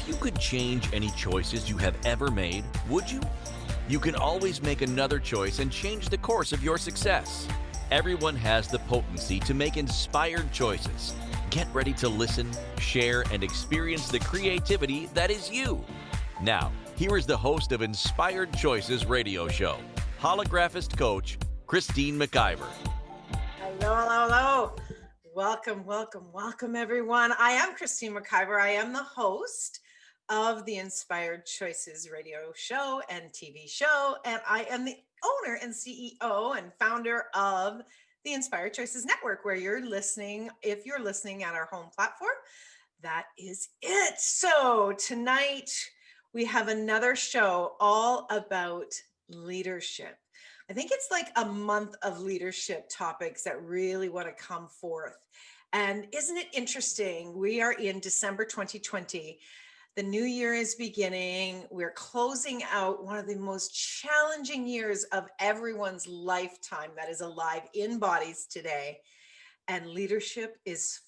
If you could change any choices you have ever made, would you? You can always make another choice and change the course of your success. Everyone has the potency to make inspired choices. Get ready to listen, share, and experience the creativity that is you. Now, here is the host of Inspired Choices radio show, Holographist coach, Christine McIver. Hello, hello, hello. Welcome, everyone. I am Christine McIver. I am the host of the Inspired Choices radio show and TV show, and I am the owner and CEO and founder of the Inspired Choices Network, where you're listening. If you're listening at our home platform, that is it. So tonight we have another show all about leadership. I think it's like a month of leadership topics that really want to come forth. And isn't it interesting? We are in December 2020. The new year is beginning. We're closing out one of the most challenging years of everyone's lifetime that is alive in bodies today. And leadership is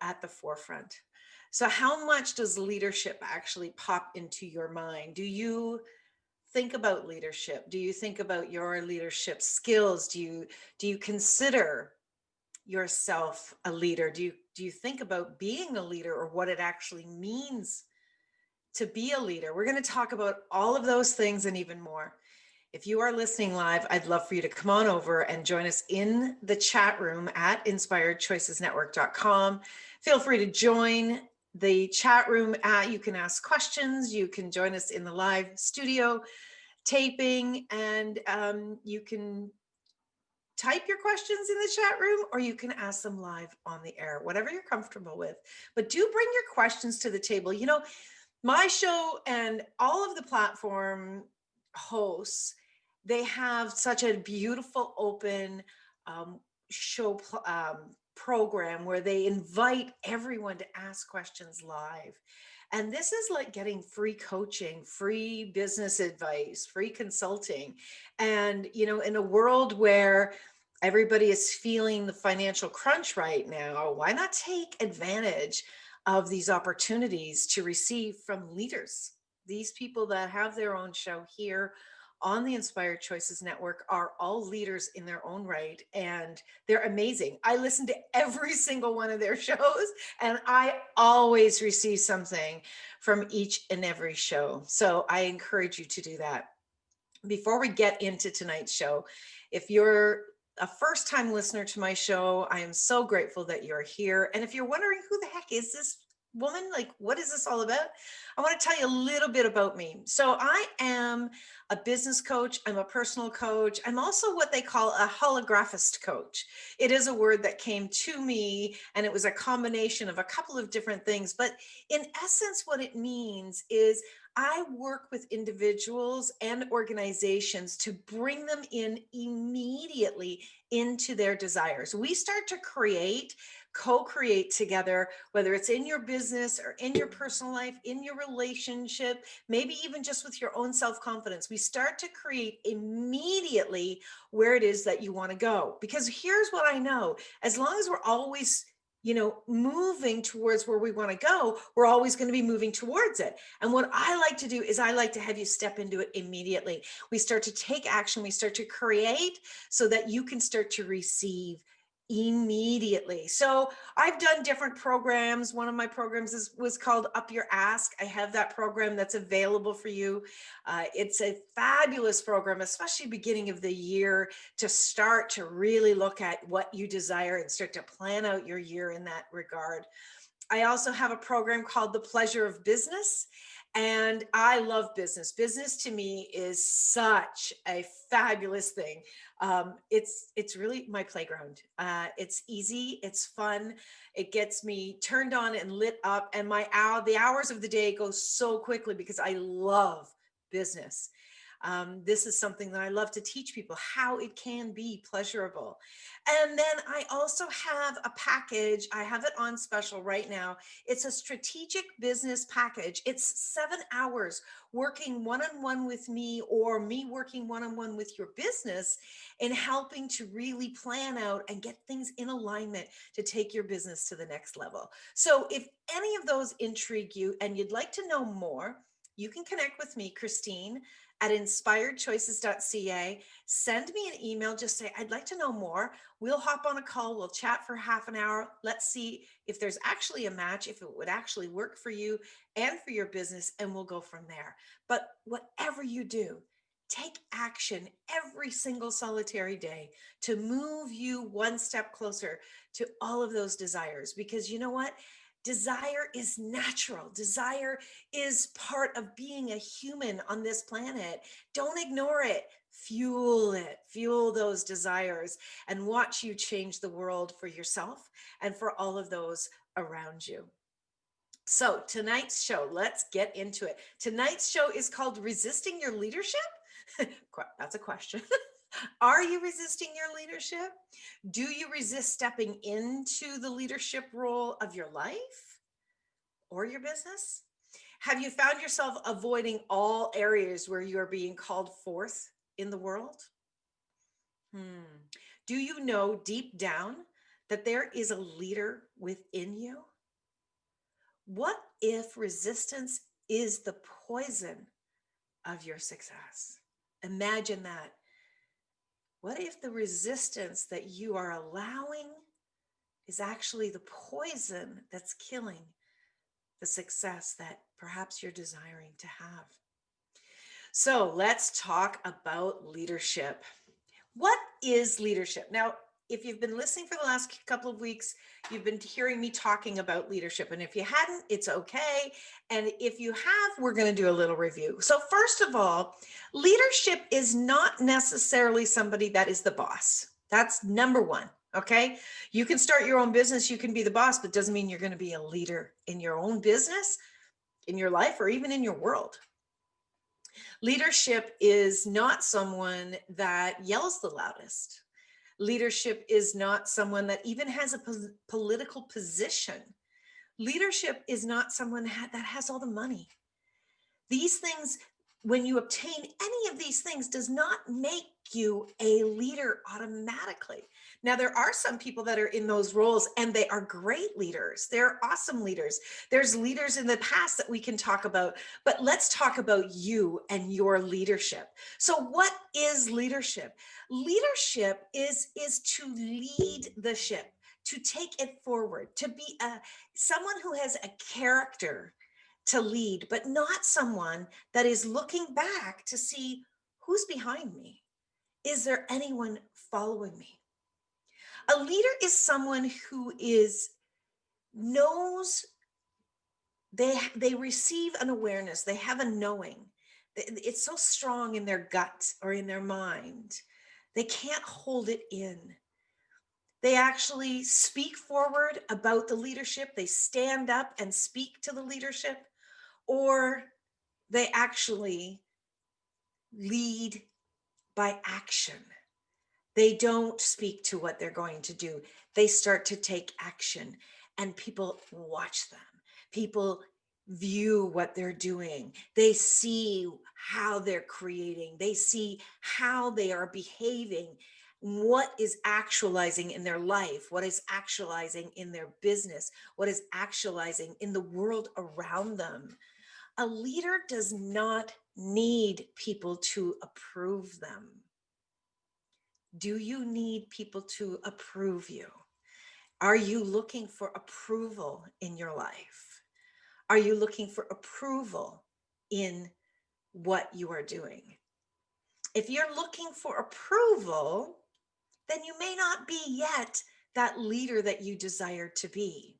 at the forefront. So how much does leadership actually pop into your mind? Do you think about leadership? Do you think about your leadership skills? Do you consider yourself a leader? Do you think about being a leader or what it actually means to be a leader? We're going to talk about all of those things and even more. If you are listening live, I'd love for you to come on over and join us in the chat room at inspiredchoicesnetwork.com. Feel free to join the chat room. You can ask questions. You can join us in the live studio taping, and you can type your questions in the chat room, or you can ask them live on the air, whatever you're comfortable with. But do bring your questions to the table. You know, my show and all of the platform hosts, they have such a beautiful open show program where they invite everyone to ask questions live. And this is like getting free coaching, free business advice, free consulting. And, you know, in a world where everybody is feeling the financial crunch right now, why not take advantage of these opportunities to receive from leaders? These people that have their own show here on the Inspired Choices Network are all leaders in their own right, and they're amazing. I listen to every single one of their shows, and I always receive something from each and every show. So I encourage you to do that. Before we get into tonight's show, if you're a first-time listener to my show, I am so grateful that you're here. And if you're wondering who the heck is this woman, like what is this all about, I want to tell you a little bit about me. So I am a business coach. I'm a personal coach. I'm also what they call a holographist coach. It is a word that came to me, and it was a combination of a couple of different things. But in essence, what it means is I work with individuals and organizations to bring them in immediately into their desires. We start to co-create together, whether it's in your business or in your personal life, in your relationship, maybe even just with your own self-confidence. We start to create immediately where it is that you want to go. Because here's what I know, as long as we're always moving towards where we want to go, we're always going to be moving towards it. And what I like to do is I like to have you step into it immediately. We start to take action. We start to create so that you can start to receive immediately. So I've done different programs. One of my programs was called Up Your Ask. I have that program that's available for you. It's a fabulous program, especially beginning of the year, to start to really look at what you desire and start to plan out your year in that regard. I also have a program called The Pleasure of Business. And I love business. Business to me is such a fabulous thing. It's really my playground. It's easy, it's fun. It gets me turned on and lit up, and the hours of the day go so quickly because I love business. This is something that I love to teach people, how it can be pleasurable. And then I also have a package. I have it on special right now. It's a strategic business package. It's 7 hours working one-on-one with me, or me working one-on-one with your business, and helping to really plan out and get things in alignment to take your business to the next level. So if any of those intrigue you and you'd like to know more, you can connect with me, Christine, at inspiredchoices.ca. Send me an email. Just say, I'd like to know more. We'll hop on a call. We'll chat for half an hour. Let's see if there's actually a match, if it would actually work for you and for your business, and we'll go from there. But whatever you do, take action every single solitary day to move you one step closer to all of those desires. Because you know what? Desire is natural. Desire is part of being a human on this planet. Don't ignore it. Fuel those desires, and watch you change the world for yourself and for all of those around you. So tonight's show, let's get into it. Tonight's show is called Resisting Your Leadership. That's a question. Are you resisting your leadership? Do you resist stepping into the leadership role of your life or your business? Have you found yourself avoiding all areas where you are being called forth in the world? Do you know deep down that there is a leader within you? What if resistance is the poison of your success? Imagine that. What if the resistance that you are allowing is actually the poison that's killing the success that perhaps you're desiring to have? So let's talk about leadership. What is leadership? Now, if you've been listening for the last couple of weeks, you've been hearing me talking about leadership. And if you hadn't, it's okay. And if you have, we're going to do a little review. So first of all, leadership is not necessarily somebody that is the boss. That's number one. Okay. You can start your own business. You can be the boss, but it doesn't mean you're going to be a leader in your own business, in your life, or even in your world. Leadership is not someone that yells the loudest. Leadership is not someone that even has a political position. Leadership is not someone that has all the money. These things, when you obtain any of these things, does not make you a leader automatically. Now, there are some people that are in those roles and they are great leaders. They're awesome leaders. There's leaders in the past that we can talk about, but let's talk about you and your leadership. So what is leadership? Leadership is to lead the ship, to take it forward, to be someone who has a character to lead, but not someone that is looking back to see who's behind me. Is there anyone following me? A leader is someone who knows, they receive an awareness, they have a knowing. It's so strong in their gut or in their mind. They can't hold it in. They actually speak forward about the leadership. They stand up and speak to the leadership, or they actually lead by action. They don't speak to what they're going to do. They start to take action, and people watch them. People view what they're doing. They see how they're creating. They see how they are behaving, what is actualizing in their life, what is actualizing in their business, what is actualizing in the world around them. A leader does not need people to approve them. Do you need people to approve you? Are you looking for approval in your life? Are you looking for approval in what you are doing? If you're looking for approval, then you may not be yet that leader that you desire to be.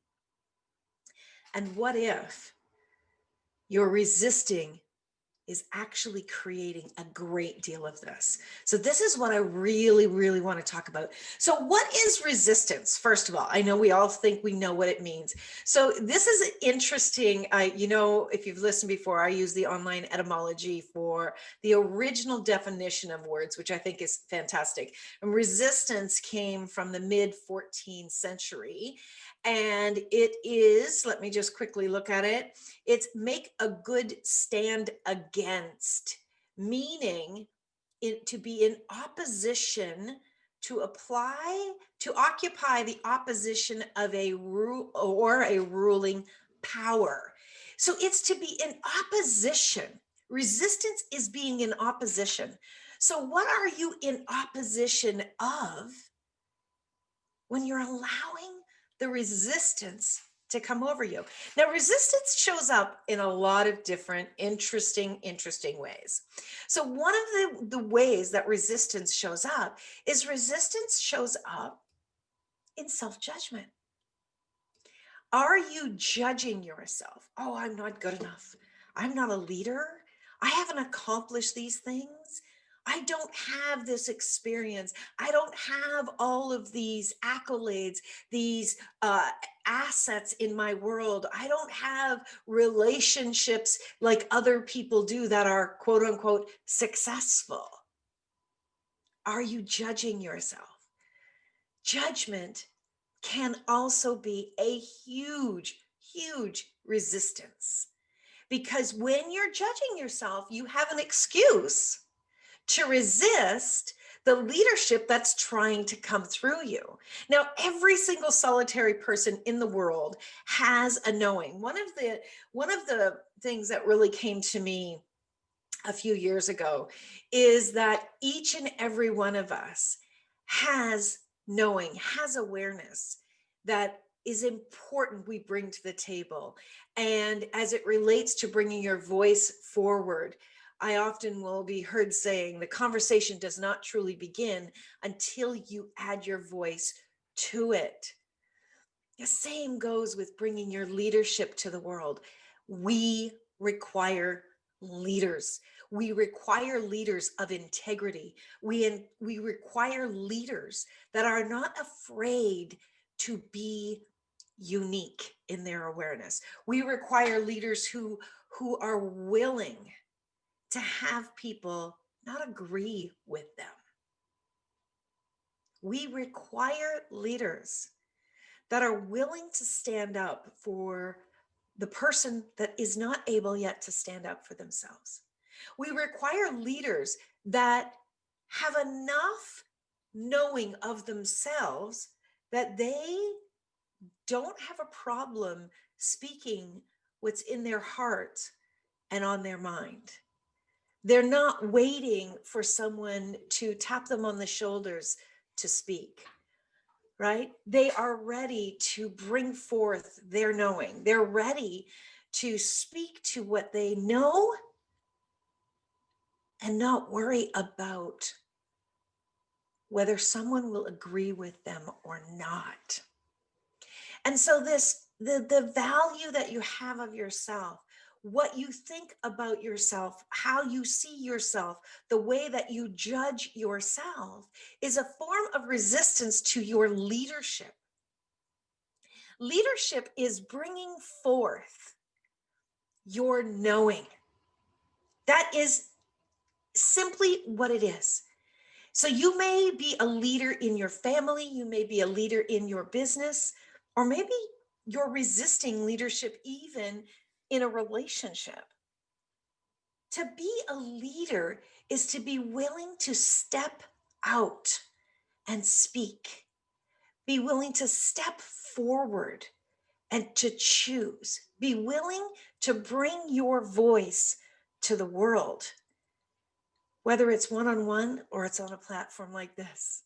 And what if you're resisting is actually creating a great deal of this. So this is what I really, really want to talk about. So what is resistance? First of all, I know we all think we know what it means. So this is interesting. If you've listened before, I use the online etymology for the original definition of words, which I think is fantastic. And resistance came from the mid 14th century. And it is, let me just quickly look at it. It's make a good stand against, meaning to be in opposition, to occupy the opposition of a ruling power. So it's to be in opposition. Resistance is being in opposition. So what are you in opposition of when you're allowing the resistance to come over you? Now, resistance shows up in a lot of different interesting ways. So one of the ways that resistance shows up is resistance shows up in self-judgment. Are you judging yourself? Oh, I'm not good enough. I'm not a leader. I haven't accomplished these things. I don't have this experience. I don't have all of these accolades, these assets in my world. I don't have relationships like other people do that are quote unquote successful. Are you judging yourself? Judgment can also be a huge, huge resistance, because when you're judging yourself, you have an excuse to resist the leadership that's trying to come through you. Now, every single solitary person in the world has a knowing. One of the things that really came to me a few years ago is that each and every one of us has knowing, has awareness that is important we bring to the table. And as it relates to bringing your voice forward, I often will be heard saying the conversation does not truly begin until you add your voice to it. The same goes with bringing your leadership to the world. We require leaders. We require leaders of integrity. We require leaders that are not afraid to be unique in their awareness. We require leaders who are willing to have people not agree with them. We require leaders that are willing to stand up for the person that is not able yet to stand up for themselves. We require leaders that have enough knowing of themselves that they don't have a problem speaking what's in their heart and on their mind. They're not waiting for someone to tap them on the shoulders to speak. Right? They are ready to bring forth their knowing. They're ready to speak to what they know and not worry about whether someone will agree with them or not. And so the value that you have of yourself, what you think about yourself, how you see yourself, the way that you judge yourself is a form of resistance to your leadership. Leadership is bringing forth your knowing. That is simply what it is. So you may be a leader in your family, you may be a leader in your business, or maybe you're resisting leadership even in a relationship. To be a leader is to be willing to step out and speak, be willing to step forward and to choose, be willing to bring your voice to the world, whether it's one-on-one or it's on a platform like this.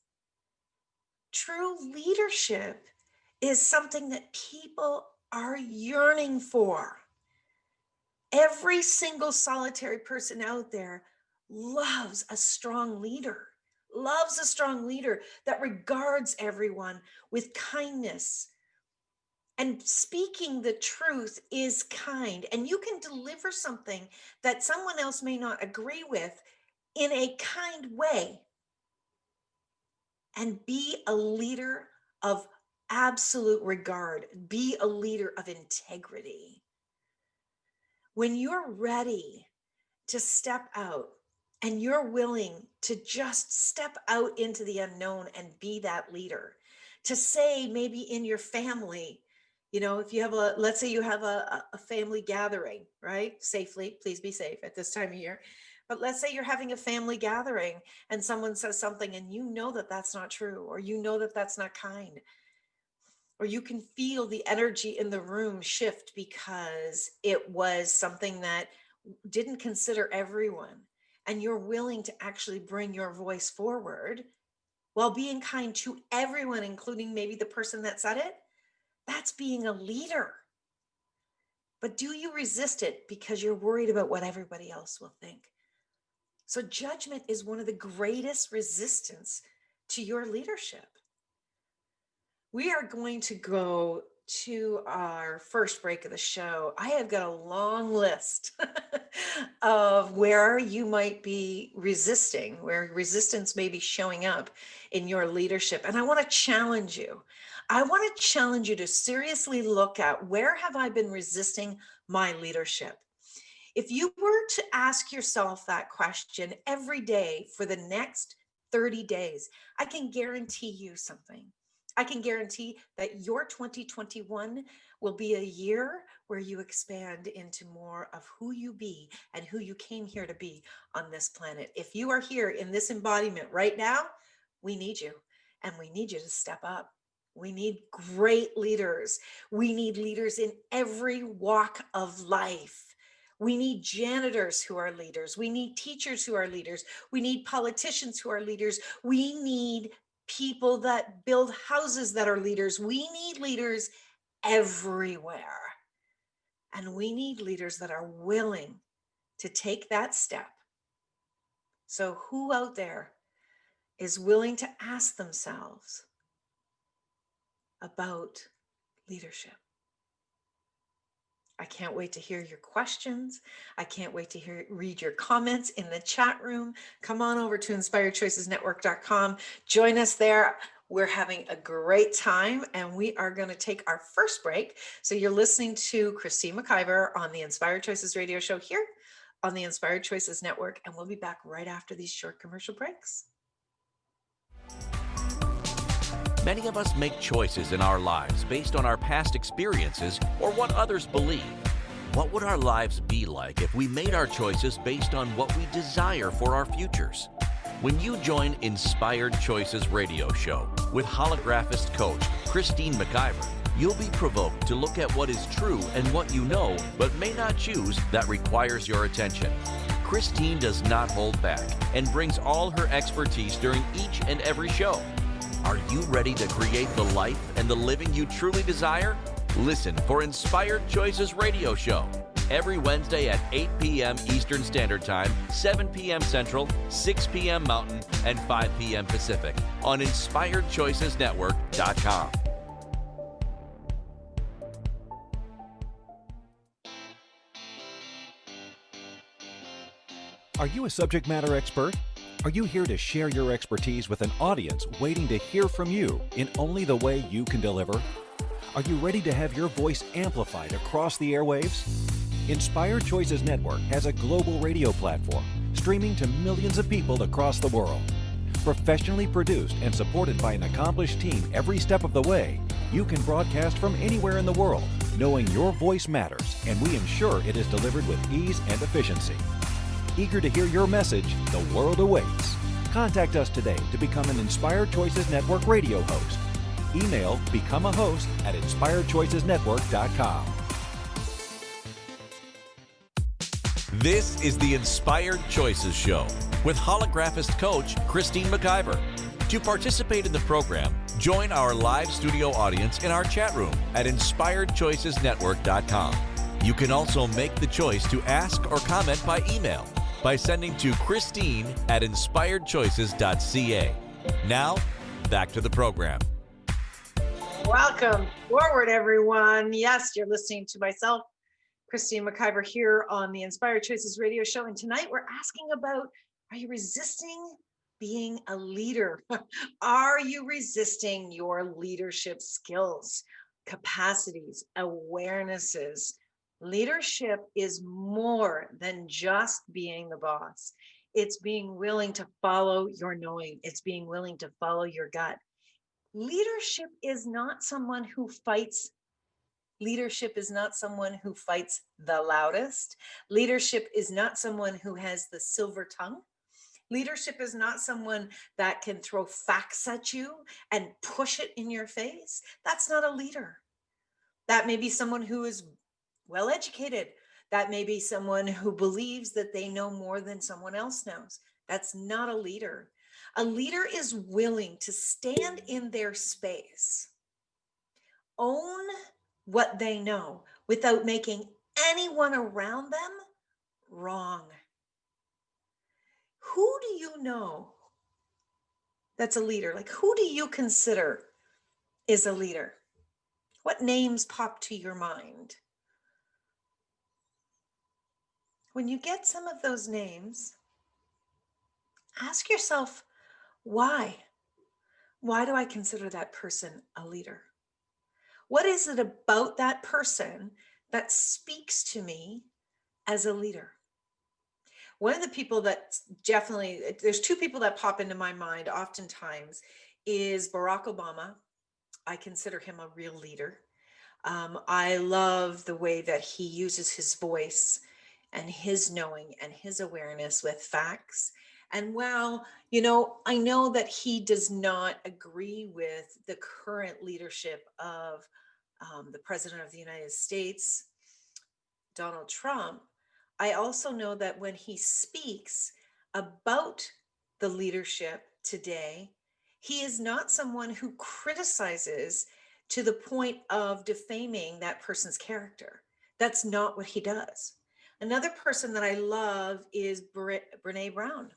True leadership is something that people are yearning for. Every single solitary person out there loves a strong leader that regards everyone with kindness, And speaking the truth is kind. And you can deliver something that someone else may not agree with in a kind way and be a leader of absolute regard, be a leader of integrity. When you're ready to step out and you're willing to just step out into the unknown and be that leader, to say maybe in your family, if you have let's say you have a family gathering, right? Safely, please be safe at this time of year. But let's say you're having a family gathering and someone says something and you know that that's not true, or you know that that's not kind, or you can feel the energy in the room shift because it was something that didn't consider everyone. And you're willing to actually bring your voice forward while being kind to everyone, including maybe the person that said it. That's being a leader. But do you resist it because you're worried about what everybody else will think? So judgment is one of the greatest resistance to your leadership. We are going to go to our first break of the show. I have got a long list of where you might be resisting, where resistance may be showing up in your leadership. And I want to challenge you. I want to challenge you to seriously look at, where have I been resisting my leadership? If you were to ask yourself that question every day for the next 30 days, I can guarantee you something. I can guarantee that your 2021 will be a year where you expand into more of who you be and who you came here to be on this planet. If you are here in this embodiment right now, we need you, and we need you to step up. We need great leaders. We need leaders in every walk of life. We need janitors who are leaders. We need teachers who are leaders. We need politicians who are leaders. We need people that build houses that are leaders. We need leaders everywhere. And we need leaders that are willing to take that step. So who out there is willing to ask themselves about leadership? I can't wait to hear your questions. I can't wait to read your comments in the chat room. Come on over to inspiredchoicesnetwork.com. Join us there. We're having a great time, and we are going to take our first break. So you're listening to Christine McIver on the Inspired Choices radio show here on the Inspired Choices Network, and we'll be back right after these short commercial breaks. Many of us make choices in our lives based on our past experiences or what others believe. What would our lives be like if we made our choices based on what we desire for our futures? When you join Inspired Choices radio show with holographist coach Christine McIver, you'll be provoked to look at what is true and what you know but may not choose that requires your attention. Christine does not hold back and brings all her expertise during each and every show. Are you ready to create the life and the living you truly desire? Listen for Inspired Choices radio show every Wednesday at 8 p.m. Eastern Standard Time, 7 p.m. Central, 6 p.m. Mountain, and 5 p.m. Pacific on InspiredChoicesNetwork.com. Are you a subject matter expert? Are you here to share your expertise with an audience waiting to hear from you in only the way you can deliver? Are you ready to have your voice amplified across the airwaves? Inspired Choices Network has a global radio platform streaming to millions of people across the world. Professionally produced and supported by an accomplished team every step of the way, you can broadcast from anywhere in the world, knowing your voice matters, and we ensure it is delivered with ease and efficiency. Eager to hear your message, the world awaits. Contact us today to become an Inspired Choices Network radio host. Email becomeahost@inspiredchoicesnetwork.com. This is the Inspired Choices Show with holographist coach Christine McIver. To participate in the program, join our live studio audience in our chat room at inspiredchoicesnetwork.com. You can also make the choice to ask or comment by email by sending to Christine@inspiredchoices.ca. Now, back to the program. Welcome forward, everyone. Yes, you're listening to myself, Christine McIver, here on the Inspired Choices radio show. And tonight we're asking about, are you resisting being a leader? Are you resisting your leadership skills, capacities, awarenesses? Leadership is more than just being the boss. It's being willing to follow your knowing. It's being willing to follow your gut. Leadership is not someone who fights. Leadership is not someone who fights the loudest. Leadership is not someone who has the silver tongue. Leadership is not someone that can throw facts at you and push it in your face. That's not a leader. That may be someone who is well educated. That may be someone who believes that they know more than someone else knows. That's not a leader. A leader is willing to stand in their space, own what they know without making anyone around them wrong. Who do you know that's a leader? Like, who do you consider is a leader? What names pop to your mind? When you get some of those names, ask yourself, why? Why do I consider that person a leader? What is it about that person that speaks to me as a leader? One of the people that definitely, there's two people that pop into my mind oftentimes is Barack Obama. I consider him a real leader. I love the way that he uses his voice and his knowing and his awareness with facts. And while, I know that he does not agree with the current leadership of the President of the United States, Donald Trump, I also know that when he speaks about the leadership today, he is not someone who criticizes to the point of defaming that person's character. That's not what he does. Another person that I love is Brene Brown.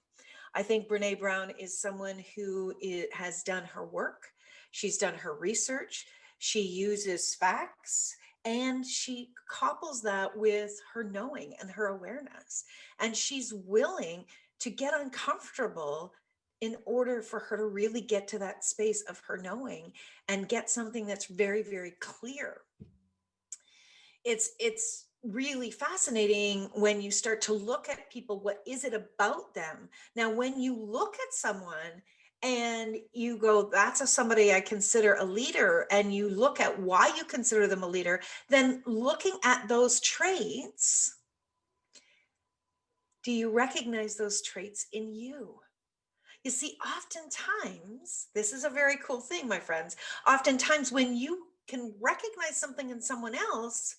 I think Brene Brown is someone who has done her work. She's done her research. She uses facts and she couples that with her knowing and her awareness. And she's willing to get uncomfortable in order for her to really get to that space of her knowing and get something that's very, very clear. It's really fascinating when you start to look at people. What is it about them? Now, when you look at someone and you go, that's somebody I consider a leader, and you look at why you consider them a leader, then looking at those traits, do you recognize those traits in you? You see, oftentimes, this is a very cool thing, my friends. Oftentimes, when you can recognize something in someone else,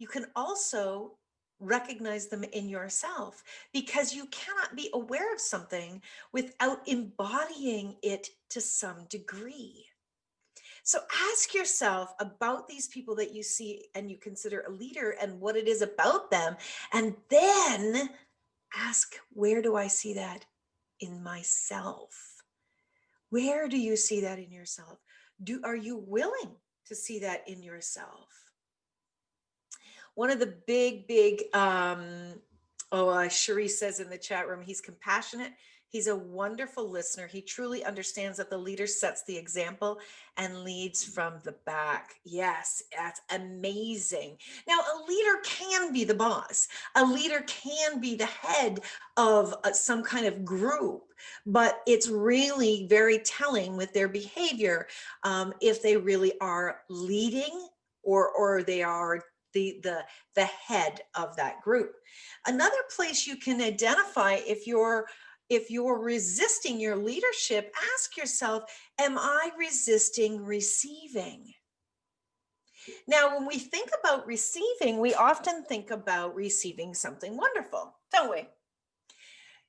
you can also recognize them in yourself, because you cannot be aware of something without embodying it to some degree. So ask yourself about these people that you see and you consider a leader and what it is about them. And then ask, where do I see that in myself? Where do you see that in yourself? Are you willing to see that in yourself? One of the big, Cherie says in the chat room, he's compassionate. He's a wonderful listener. He truly understands that the leader sets the example and leads from the back. Yes, that's amazing. Now, a leader can be the boss. A leader can be the head of some kind of group, but it's really very telling with their behavior if they really are leading or they are the head of that group. Another place you can identify if you're resisting your leadership, ask yourself, am I resisting receiving? Now, when we think about receiving, we often think about receiving something wonderful, don't we?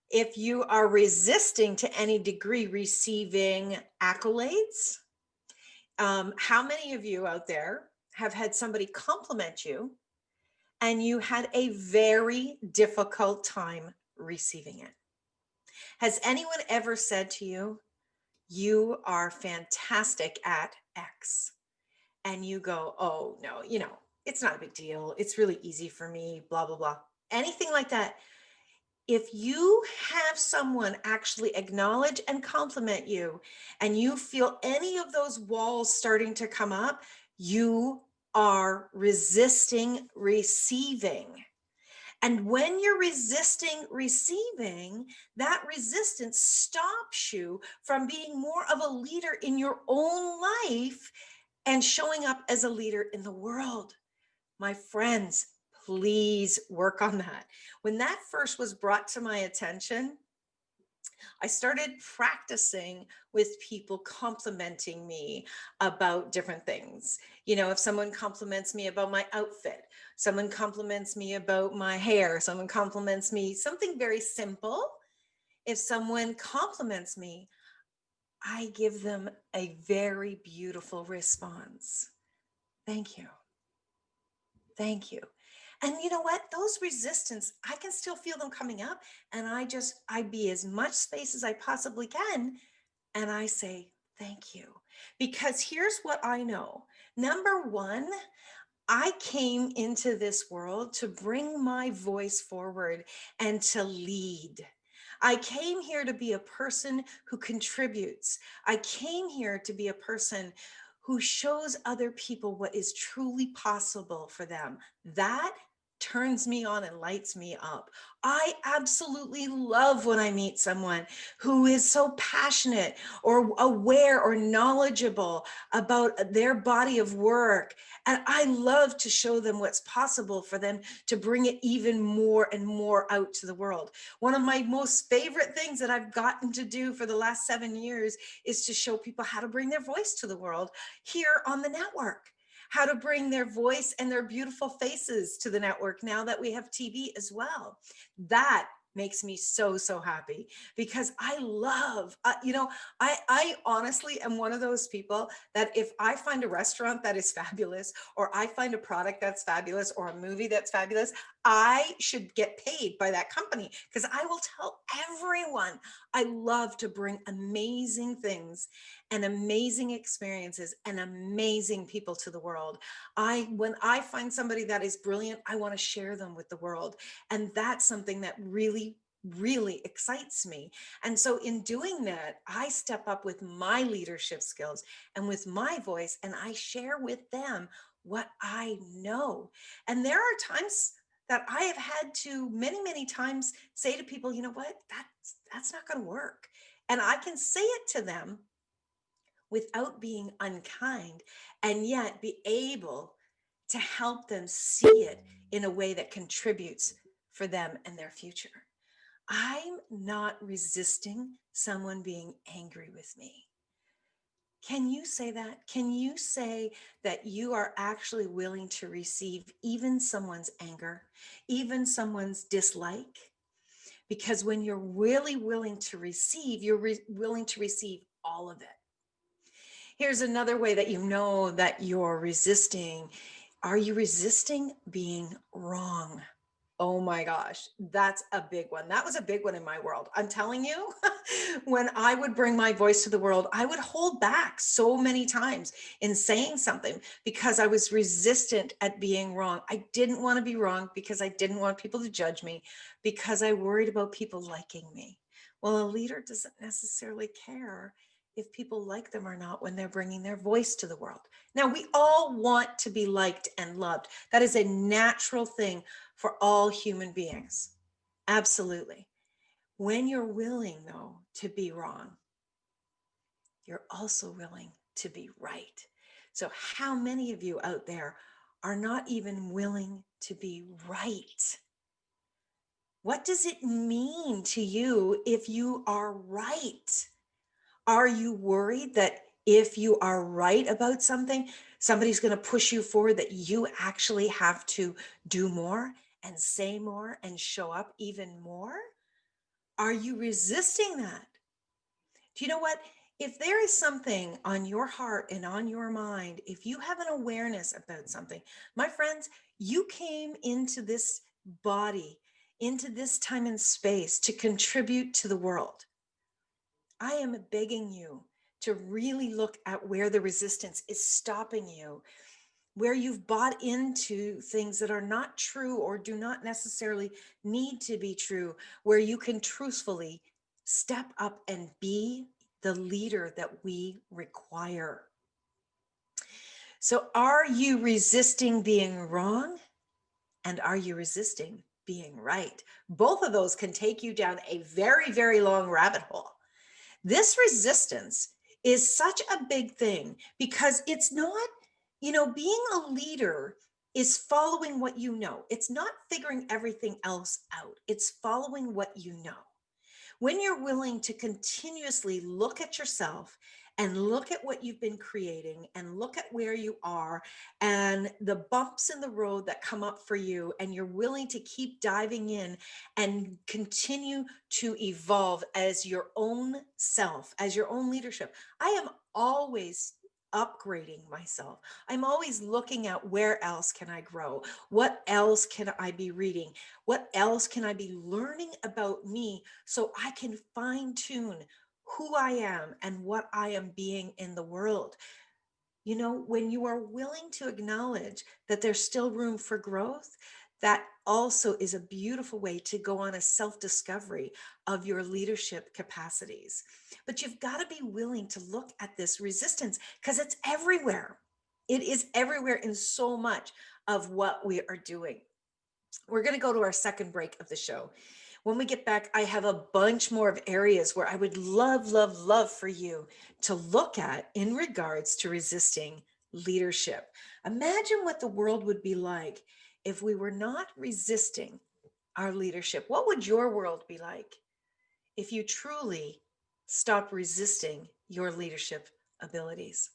If you are resisting to any degree receiving accolades, how many of you out there have had somebody compliment you and you had a very difficult time receiving it? Has anyone ever said to you, you are fantastic at X? and you go, oh no, it's not a big deal. It's really easy for me, blah, blah, blah. Anything like that. If you have someone actually acknowledge and compliment you, and you feel any of those walls starting to come up, you are resisting receiving. And when you're resisting receiving, that resistance stops you from being more of a leader in your own life and showing up as a leader in the world. My friends, please work on that. When that first was brought to my attention, I started practicing with people complimenting me about different things. If someone compliments me about my outfit, someone compliments me about my hair, someone compliments me, something very simple. If someone compliments me, I give them a very beautiful response. Thank you. Thank you. And you know what? Those resistance, I can still feel them coming up. And I be as much space as I possibly can. And I say, thank you. Because here's what I know. Number one, I came into this world to bring my voice forward and to lead. I came here to be a person who contributes. I came here to be a person who shows other people what is truly possible for them. That turns me on and lights me up. I absolutely love when I meet someone who is so passionate or aware or knowledgeable about their body of work. And I love to show them what's possible for them to bring it even more and more out to the world. One of my most favorite things that I've gotten to do for the last 7 years is to show people how to bring their voice to the world here on the network, how to bring their voice and their beautiful faces to the network now that we have TV as well. That makes me so, so happy because I love, I honestly am one of those people that if I find a restaurant that is fabulous, or I find a product that's fabulous, or a movie that's fabulous, I should get paid by that company because I will tell everyone I love to bring amazing things and amazing experiences and amazing people to the world. When I find somebody that is brilliant, I want to share them with the world. And that's something that really, really excites me. And so in doing that, I step up with my leadership skills and with my voice, and I share with them what I know. And there are times that I have had to many, many times say to people, you know what, that's not going to work. And I can say it to them without being unkind, and yet be able to help them see it in a way that contributes for them and their future. I'm not resisting someone being angry with me. Can you say that? Can you say that you are actually willing to receive even someone's anger, even someone's dislike? Because when you're really willing to receive, you're willing to receive all of it. Here's another way that you know that you're resisting. Are you resisting being wrong? Oh my gosh, that's a big one. That was a big one in my world. I'm telling you, when I would bring my voice to the world, I would hold back so many times in saying something because I was resistant at being wrong. I didn't want to be wrong because I didn't want people to judge me, because I worried about people liking me. Well, a leader doesn't necessarily care if people like them or not when they're bringing their voice to the world. Now, we all want to be liked and loved. That is a natural thing for all human beings. Absolutely. When you're willing, though, to be wrong, you're also willing to be right. So how many of you out there are not even willing to be right? What does it mean to you if you are right? Are you worried that if you are right about something, somebody's going to push you forward, that you actually have to do more and say more and show up even more? Are you resisting that? Do you know what? If there is something on your heart and on your mind, if you have an awareness about something, my friends, you came into this body, into this time and space to contribute to the world. I am begging you to really look at where the resistance is stopping you, where you've bought into things that are not true or do not necessarily need to be true, where you can truthfully step up and be the leader that we require. So are you resisting being wrong? And are you resisting being right? Both of those can take you down a very, very long rabbit hole. This resistance is such a big thing because it's not, being a leader is following what you know. It's not figuring everything else out. It's following what you know. When you're willing to continuously look at yourself and look at what you've been creating and look at where you are and the bumps in the road that come up for you, and you're willing to keep diving in and continue to evolve as your own self, as your own leadership. I am always upgrading myself. I'm always looking at where else can I grow? What else can I be reading? What else can I be learning about me so I can fine tune who I am and what I am being in the world? When you are willing to acknowledge that there's still room for growth, that also is a beautiful way to go on a self-discovery of your leadership capacities. But you've got to be willing to look at this resistance because it's everywhere. It is everywhere in so much of what we are doing. We're going to go to our second break of the show. When we get back, I have a bunch more of areas where I would love for you to look at in regards to resisting leadership. Imagine what the world would be like if we were not resisting our leadership. What would your world be like if you truly stopped resisting your leadership abilities?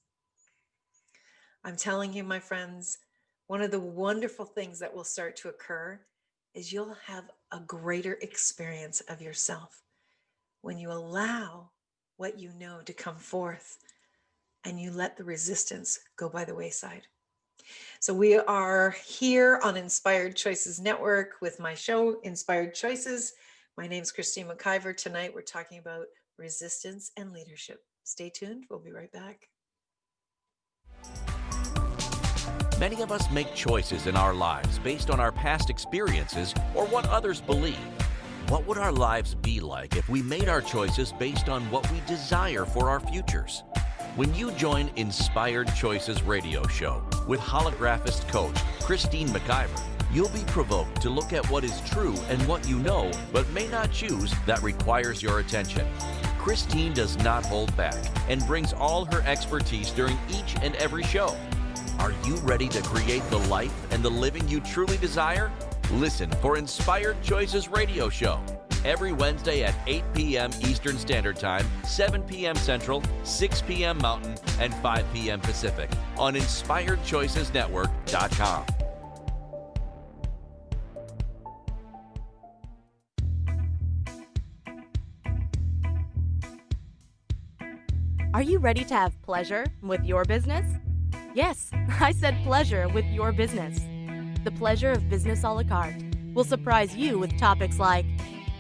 I'm telling you, my friends, one of the wonderful things that will start to occur is you'll have a greater experience of yourself when you allow what you know to come forth and you let the resistance go by the wayside. So we are here on Inspired Choices Network with my show, Inspired Choices. My name is Christine McIver. Tonight, we're talking about resistance and leadership. Stay tuned. We'll be right back. Many of us make choices in our lives based on our past experiences or what others believe. What would our lives be like if we made our choices based on what we desire for our futures? When you join Inspired Choices Radio Show with holographist coach Christine McIver, you'll be provoked to look at what is true and what you know but may not choose that requires your attention. Christine does not hold back and brings all her expertise during each and every show. Are you ready to create the life and the living you truly desire? Listen for Inspired Choices Radio Show every Wednesday at 8 p.m. Eastern Standard Time, 7 p.m. Central, 6 p.m. Mountain, and 5 p.m. Pacific on InspiredChoicesNetwork.com. Are you ready to have pleasure with your business? Yes, I said pleasure with your business. The Pleasure of Business a la carte will surprise you with topics like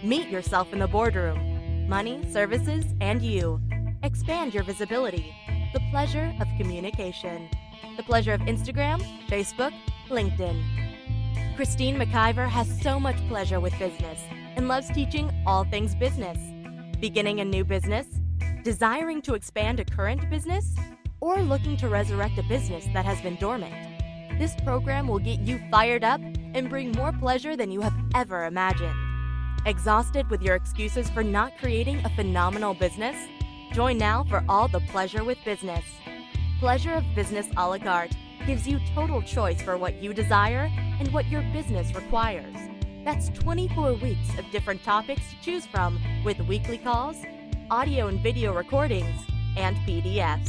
meet yourself in the boardroom, money, services, and you. Expand your visibility. The pleasure of communication. The pleasure of Instagram, Facebook, LinkedIn. Christine McIver has so much pleasure with business and loves teaching all things business. Beginning a new business? Desiring to expand a current business? Or looking to resurrect a business that has been dormant? This program will get you fired up and bring more pleasure than you have ever imagined. Exhausted with your excuses for not creating a phenomenal business? Join now for all the pleasure with business. Pleasure of Business a la carte gives you total choice for what you desire and what your business requires. That's 24 weeks of different topics to choose from with weekly calls, audio and video recordings, and PDFs.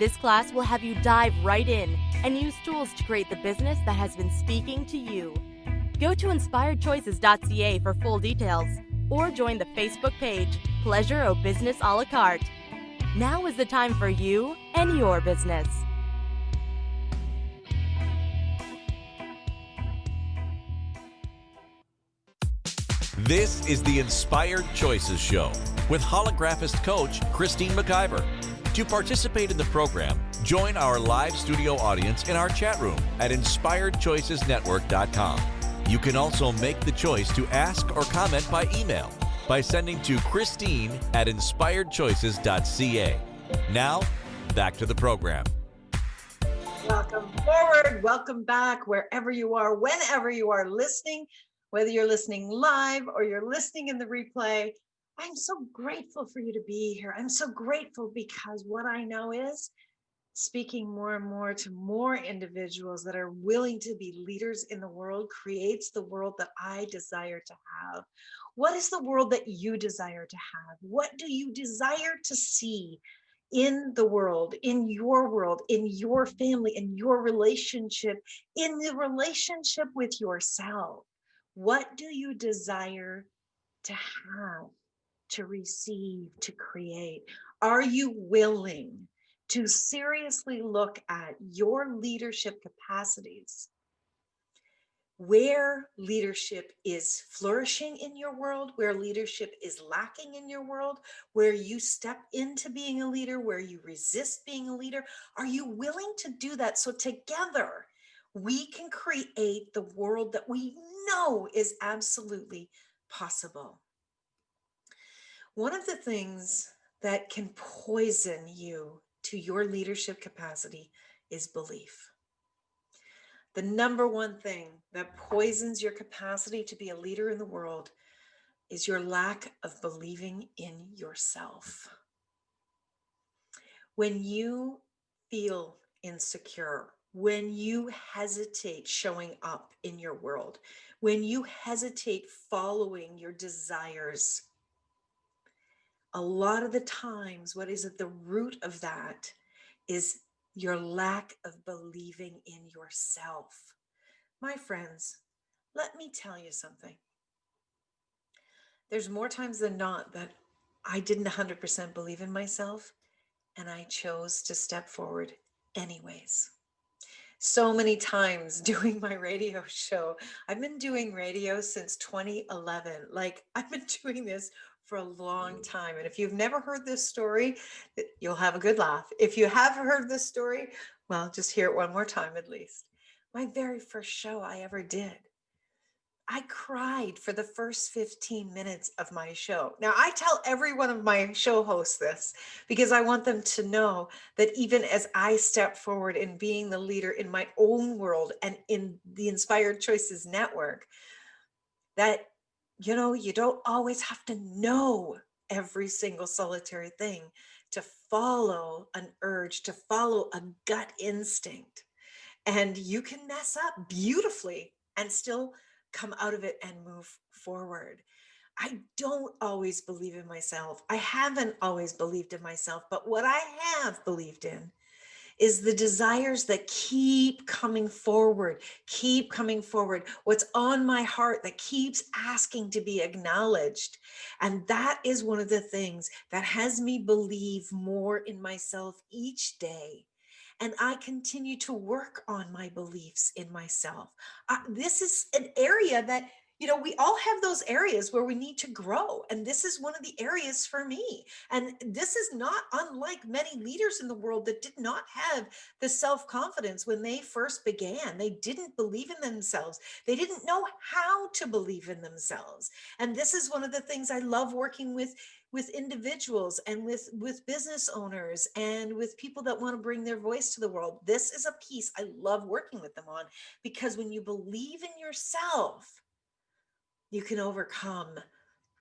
This class will have you dive right in and use tools to create the business that has been speaking to you. Go to inspiredchoices.ca for full details or join the Facebook page, Pleasure of Business a la carte. Now is the time for you and your business. This is the Inspired Choices Show with holographist coach Christine McIver. To participate in the program, join our live studio audience in our chat room at inspiredchoicesnetwork.com. You can also make the choice to ask or comment by email by sending to Christine@inspiredchoices.ca. Now, back to the program. Welcome forward. Welcome back, wherever you are, whenever you are listening, whether you're listening live or you're listening in the replay. I'm so grateful for you to be here. I'm so grateful because what I know is speaking more and more to more individuals that are willing to be leaders in the world creates the world that I desire to have. What is the world that you desire to have? What do you desire to see in the world, in your family, in your relationship, in the relationship with yourself? What do you desire to have, to receive, to create? Are you willing to seriously look at your leadership capacities, where leadership is flourishing in your world, where leadership is lacking in your world, where you step into being a leader, where you resist being a leader? Are you willing to do that so together we can create the world that we know is absolutely possible? One of the things that can poison you to your leadership capacity is belief. The number one thing that poisons your capacity to be a leader in the world is your lack of believing in yourself. When you feel insecure, when you hesitate showing up in your world, when you hesitate following your desires, a lot of the times, what is at the root of that is your lack of believing in yourself. My friends, let me tell you something. There's more times than not that I didn't 100% believe in myself, and I chose to step forward anyways. So many times doing my radio show. I've been doing radio since 2011. Like, I've been doing this for a long time. And if you've never heard this story, you'll have a good laugh. If you have heard this story, well, just hear it one more time at least. My very first show I ever did, I cried for the first 15 minutes of my show. Now, I tell every one of my show hosts this because I want them to know that even as I step forward in being the leader in my own world and in the Inspired Choices Network, that, you don't always have to know every single solitary thing to follow an urge, to follow a gut instinct. And you can mess up beautifully and still come out of it and move forward. I don't always believe in myself. I haven't always believed in myself, but what I have believed in is the desires that keep coming forward, what's on my heart that keeps asking to be acknowledged. And that is one of the things that has me believe more in myself each day. And I continue to work on my beliefs in myself. This is an area that, we all have those areas where we need to grow. And this is one of the areas for me. And this is not unlike many leaders in the world that did not have the self-confidence when they first began. They didn't believe in themselves. They didn't know how to believe in themselves. And this is one of the things I love working with individuals and with business owners and with people that want to bring their voice to the world. This is a piece I love working with them on, because when you believe in yourself, you can overcome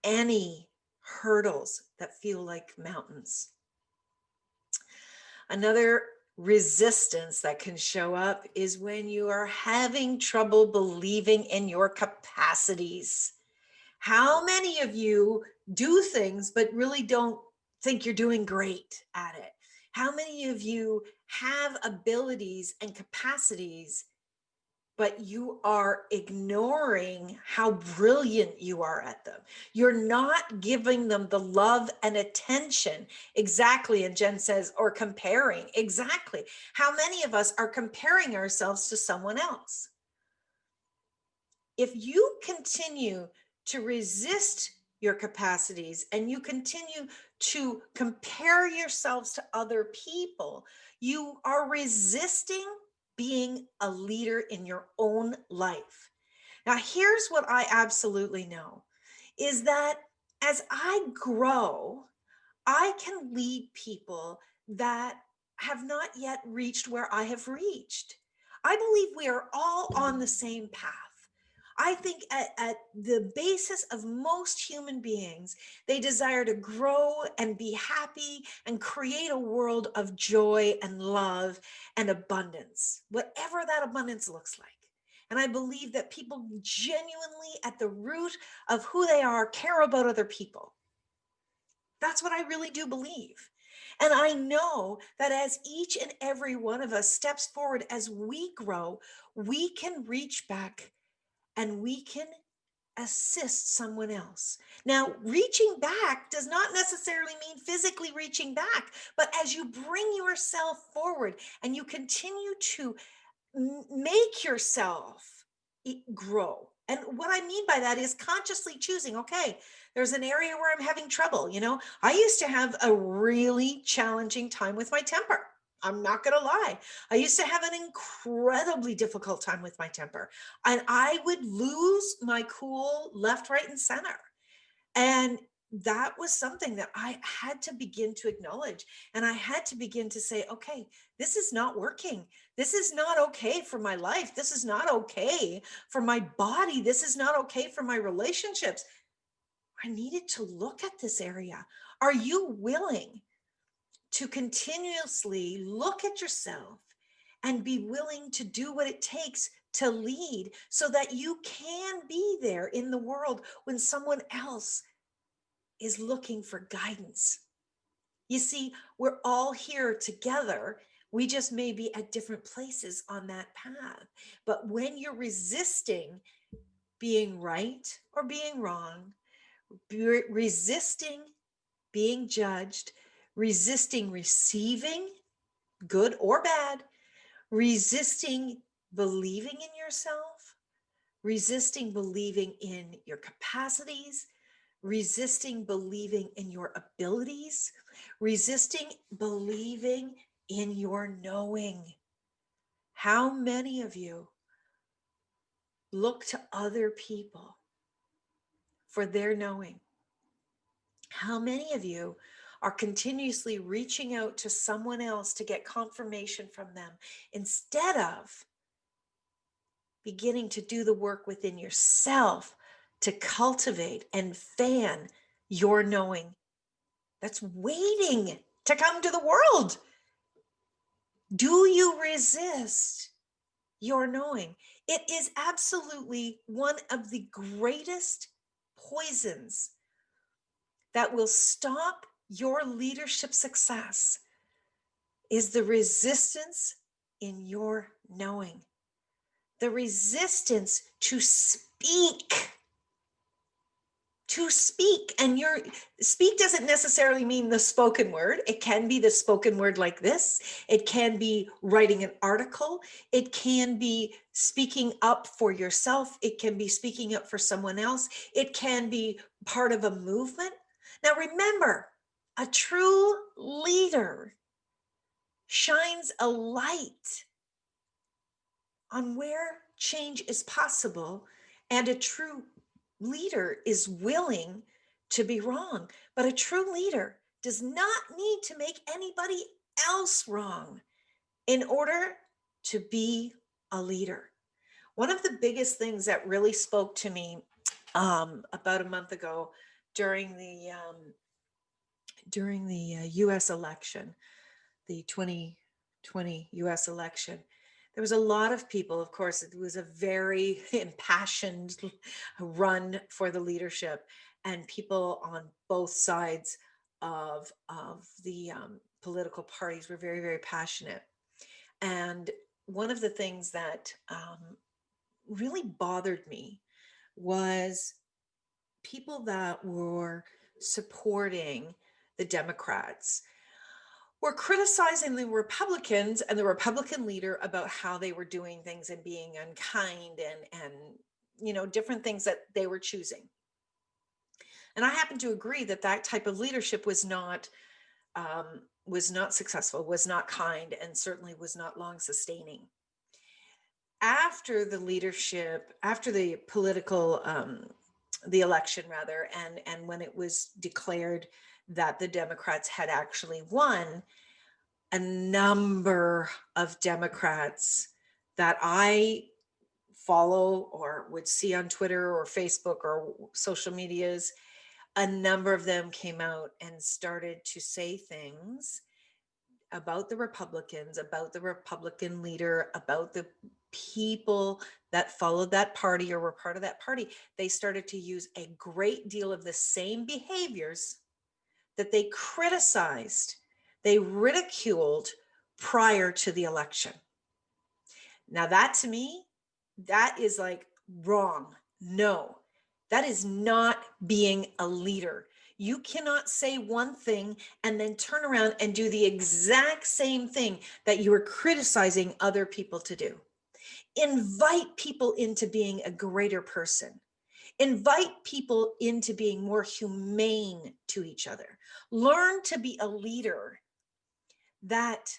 any hurdles that feel like mountains. Another resistance that can show up is when you are having trouble believing in your capacities. How many of you do things but really don't think you're doing great at it? How many of you have abilities and capacities, but you are ignoring how brilliant you are at them? You're not giving them the love and attention. Exactly. And Jen says, or comparing. Exactly. How many of us are comparing ourselves to someone else? If you continue to resist your capacities and you continue to compare yourselves to other people, you are resisting being a leader in your own life. Now, here's what I absolutely know is that as I grow, I can lead people that have not yet reached where I have reached. I believe we are all on the same path. I think at the basis of most human beings, they desire to grow and be happy and create a world of joy and love and abundance, whatever that abundance looks like. And I believe that people genuinely, at the root of who they are, care about other people. That's what I really do believe. And I know that as each and every one of us steps forward, as we grow, we can reach back and we can assist someone else. Now, reaching back does not necessarily mean physically reaching back, but as you bring yourself forward and you continue to make yourself grow. And what I mean by that is consciously choosing, okay, there's an area where I'm having trouble. I used to have a really challenging time with my temper. I'm not going to lie. I used to have an incredibly difficult time with my temper, and I would lose my cool left, right, and center. And that was something that I had to begin to acknowledge. And I had to begin to say, okay, this is not working. This is not okay for my life. This is not okay for my body. This is not okay for my relationships. I needed to look at this area. Are you willing to continuously look at yourself and be willing to do what it takes to lead so that you can be there in the world when someone else is looking for guidance? You see, we're all here together. We just may be at different places on that path. But when you're resisting being right or being wrong, resisting being judged, resisting receiving good or bad, resisting believing in yourself, resisting believing in your capacities, resisting believing in your abilities, resisting believing in your knowing. How many of you look to other people for their knowing? How many of you are continuously reaching out to someone else to get confirmation from them instead of beginning to do the work within yourself to cultivate and fan your knowing that's waiting to come to the world? Do you resist your knowing? It is absolutely one of the greatest poisons that will stop your leadership success is the resistance in your knowing, the resistance to speak. And your speak doesn't necessarily mean the spoken word. It can be the spoken word like this. It can be writing an article. It can be speaking up for yourself. It can be speaking up for someone else. It can be part of a movement. Now remember, a true leader shines a light on where change is possible, and a true leader is willing to be wrong. But a true leader does not need to make anybody else wrong in order to be a leader. One of the biggest things that really spoke to me about a month ago during the U.S. election, the 2020 U.S. election, there was a lot of people. Of course, it was a very impassioned run for the leadership, and people on both sides of the political parties were very, very passionate. And one of the things that really bothered me was people that were supporting the Democrats were criticizing the Republicans and the Republican leader about how they were doing things and being unkind and different things that they were choosing. And I happen to agree that that type of leadership was not successful, was not kind, and certainly was not long sustaining. After the leadership, after the political, the election rather, and when it was declared that the Democrats had actually won, a number of Democrats that I follow or would see on Twitter or Facebook or social medias, a number of them came out and started to say things about the Republicans, about the Republican leader, about the people that followed that party or were part of that party. They started to use a great deal of the same behaviors that they criticized, they ridiculed prior to the election. Now that, to me, that is like wrong. No, that is not being a leader. You cannot say one thing and then turn around and do the exact same thing that you were criticizing other people to do. Invite people into being a greater person. Invite people into being more humane to each other. Learn to be a leader that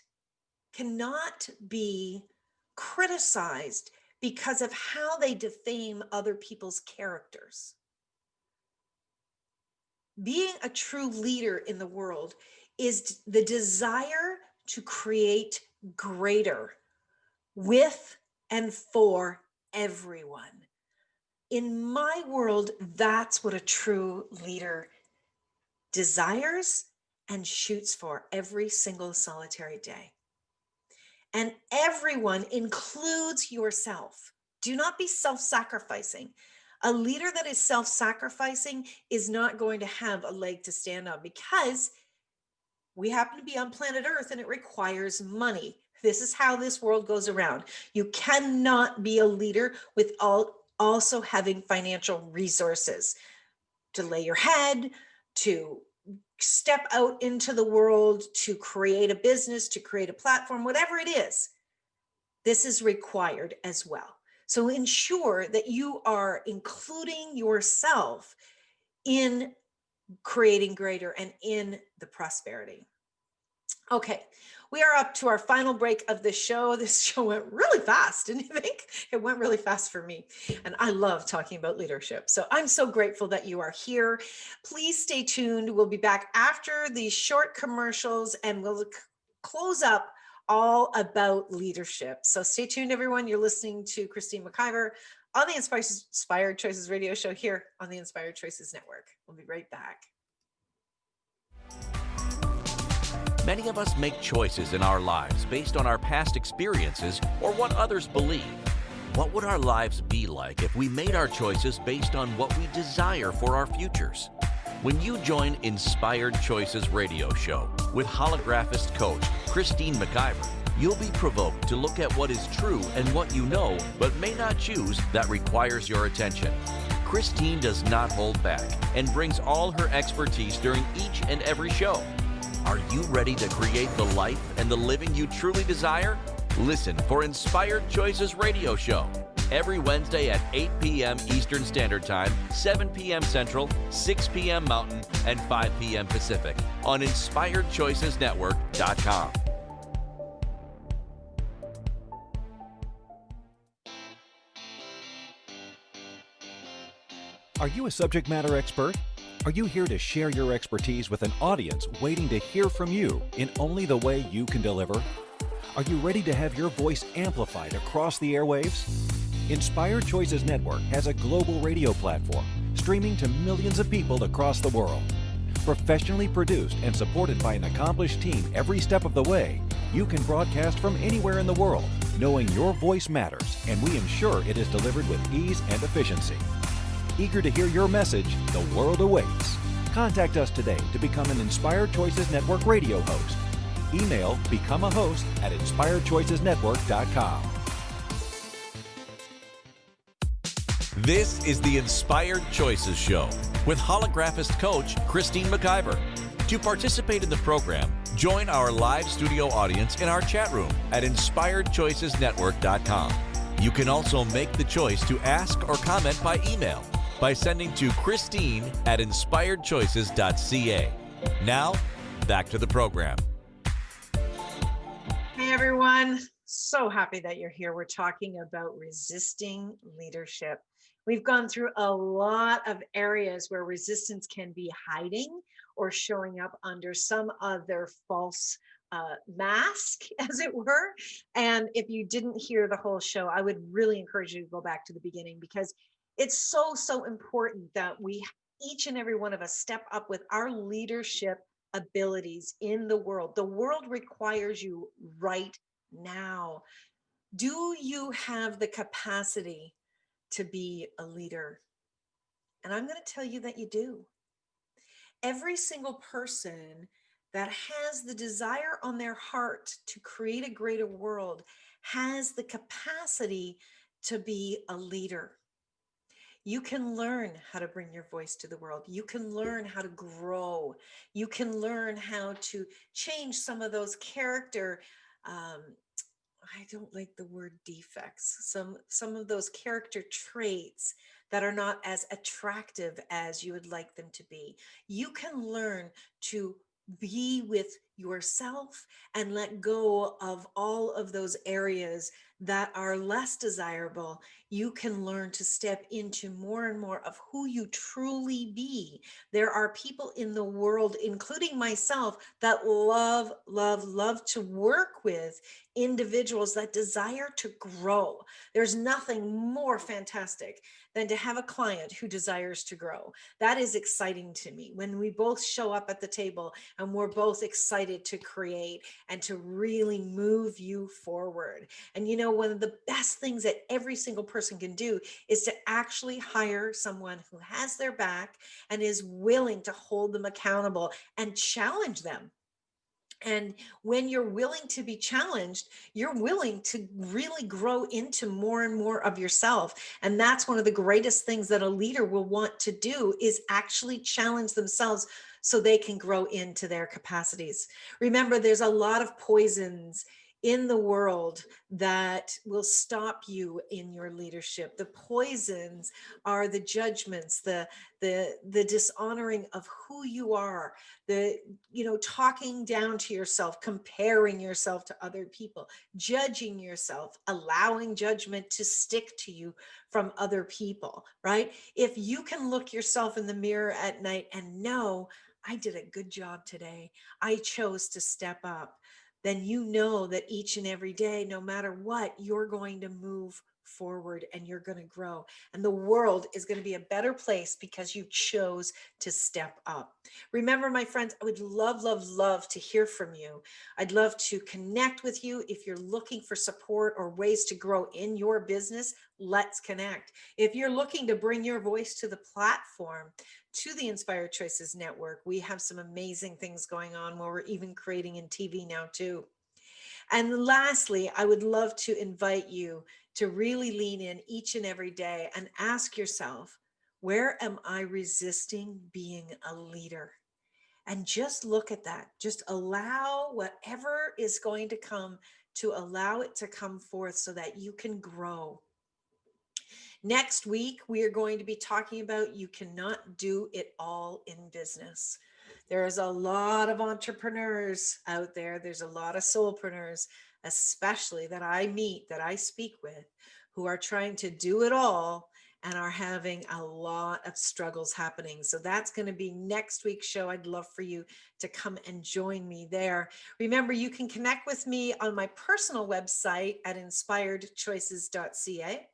cannot be criticized because of how they defame other people's characters. Being a true leader in the world is the desire to create greater with and for everyone. In my world, that's what a true leader desires and shoots for every single solitary day. And everyone includes yourself. Do not be self-sacrificing. A leader that is self-sacrificing is not going to have a leg to stand on, because we happen to be on planet Earth and it requires money. This is how this world goes around. You cannot be a leader without also having financial resources to lay your head, to step out into the world, to create a business, to create a platform, whatever it is. This is required as well. So ensure that you are including yourself in creating greater and in the prosperity. Okay, we are up to our final break of the show. This show went really fast, didn't you think? It went really fast for me. And I love talking about leadership. So I'm so grateful that you are here. Please stay tuned. We'll be back after these short commercials and we'll close up all about leadership. So stay tuned, everyone. You're listening to Christine McIver on the Inspired Choices radio show here on the Inspired Choices Network. We'll be right back. Many of us make choices in our lives based on our past experiences or what others believe. What would our lives be like if we made our choices based on what we desire for our futures? When you join Inspired Choices radio show with holographist coach Christine McIver, you'll be provoked to look at what is true and what you know but may not choose that requires your attention. Christine does not hold back and brings all her expertise during each and every show. Are you ready to create the life and the living you truly desire? Listen for Inspired Choices radio show every Wednesday at 8 p.m. Eastern Standard Time, 7 p.m. Central, 6 p.m. Mountain, and 5 p.m. Pacific on InspiredChoicesNetwork.com. Are you a subject matter expert? Are you here to share your expertise with an audience waiting to hear from you in only the way you can deliver? Are you ready to have your voice amplified across the airwaves? Inspired Choices Network has a global radio platform streaming to millions of people across the world. Professionally produced and supported by an accomplished team every step of the way, you can broadcast from anywhere in the world, knowing your voice matters, and we ensure it is delivered with ease and efficiency. Eager to hear your message, the world awaits. Contact us today to become an Inspired Choices Network radio host. Email becomeahost@inspiredchoicesnetwork.com. This is the Inspired Choices Show with holographist coach Christine McIver. To participate in the program, join our live studio audience in our chat room at inspiredchoicesnetwork.com. You can also make the choice to ask or comment by email. by sending to Christine@inspiredchoices.ca. Now, back to the program. Hey everyone, so happy that you're here. We're talking about resisting leadership. We've gone through a lot of areas where resistance can be hiding or showing up under some other false mask, as it were. And if you didn't hear the whole show, I would really encourage you to go back to the beginning, because it's so important that we, each and every one of us, step up with our leadership abilities in the world. The world requires you right now. Do you have the capacity to be a leader? And I'm going to tell you that you do. Every single person that has the desire on their heart to create a greater world has the capacity to be a leader. You can learn how to bring your voice to the world. You can learn how to grow. You can learn how to change some of those character, I don't like the word defects, some of those character traits that are not as attractive as you would like them to be. You can learn to be with yourself and let go of all of those areas that are less desirable. You can learn to step into more and more of who you truly be. There are people in the world, including myself, that love to work with individuals that desire to grow. There's nothing more fantastic than to have a client who desires to grow. That is exciting to me, when we both show up at the table and we're both excited to create and to really move you forward. And you know, one of the best things that every single person can do is to actually hire someone who has their back and is willing to hold them accountable and challenge them. And when you're willing to be challenged, you're willing to really grow into more and more of yourself. And that's one of the greatest things that a leader will want to do, is actually challenge themselves so they can grow into their capacities. Remember, there's a lot of poisons in the world that will stop you in your leadership. The poisons are the judgments, the dishonoring of who you are, the, talking down to yourself, comparing yourself to other people, judging yourself, allowing judgment to stick to you from other people, right? If you can look yourself in the mirror at night and know, I did a good job today, I chose to step up, then you know that each and every day, no matter what, you're going to move forward and you're going to grow. And the world is going to be a better place because you chose to step up. Remember, my friends, I would love to hear from you. I'd love to connect with you. If you're looking for support or ways to grow in your business, let's connect. If you're looking to bring your voice to the platform, to the Inspired Choices Network, we have some amazing things going on where we're even creating in TV now too. And lastly, I would love to invite you to really lean in each and every day and ask yourself, where am I resisting being a leader? And just look at that. Just allow whatever is going to come, to allow it to come forth so that you can grow. Next week, we are going to be talking about, you cannot do it all in business. There is a lot of entrepreneurs out there. There's a lot of soulpreneurs, especially that I meet, that I speak with, who are trying to do it all and are having a lot of struggles happening. So that's going to be next week's show. I'd love for you to come and join me there. Remember, you can connect with me on my personal website at inspiredchoices.ca.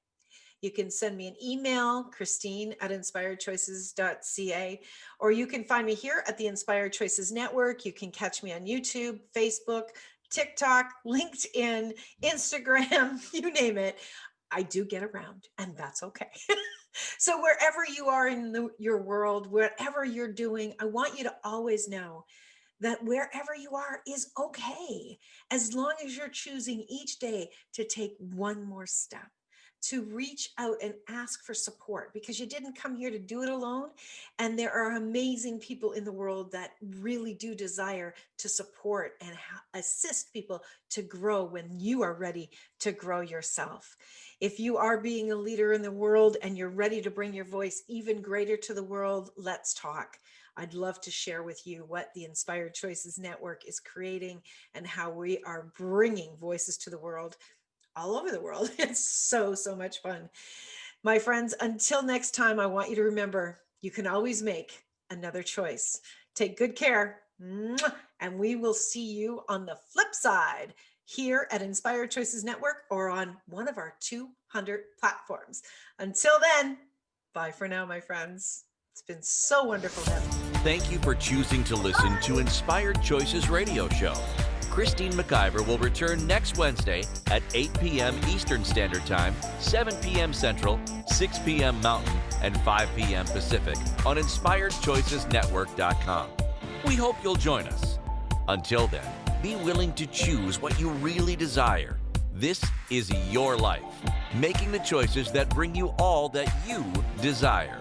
You can send me an email, Christine@inspiredchoices.ca, or you can find me here at the Inspired Choices Network. You can catch me on YouTube, Facebook, TikTok, LinkedIn, Instagram, you name it. I do get around, and that's okay. So wherever you are in your world, whatever you're doing, I want you to always know that wherever you are is okay, as long as you're choosing each day to take one more step. to reach out and ask for support, because you didn't come here to do it alone. And there are amazing people in the world that really do desire to support and assist people to grow when you are ready to grow yourself. If you are being a leader in the world and you're ready to bring your voice even greater to the world, let's talk. I'd love to share with you what the Inspired Choices Network is creating and how we are bringing voices to the world, all over the world. It's so much fun. My friends, until next time, I want you to remember, you can always make another choice. Take good care, and we will see you on the flip side here at Inspired Choices Network or on one of our 200 platforms. Until then, bye for now, my friends. It's been so wonderful having you. Thank you for choosing to listen to Inspired Choices Radio Show. Christine McIver will return next Wednesday at 8 p.m. Eastern Standard Time, 7 p.m. Central, 6 p.m. Mountain, and 5 p.m. Pacific on InspiredChoicesNetwork.com. We hope you'll join us. Until then, be willing to choose what you really desire. This is your life, making the choices that bring you all that you desire.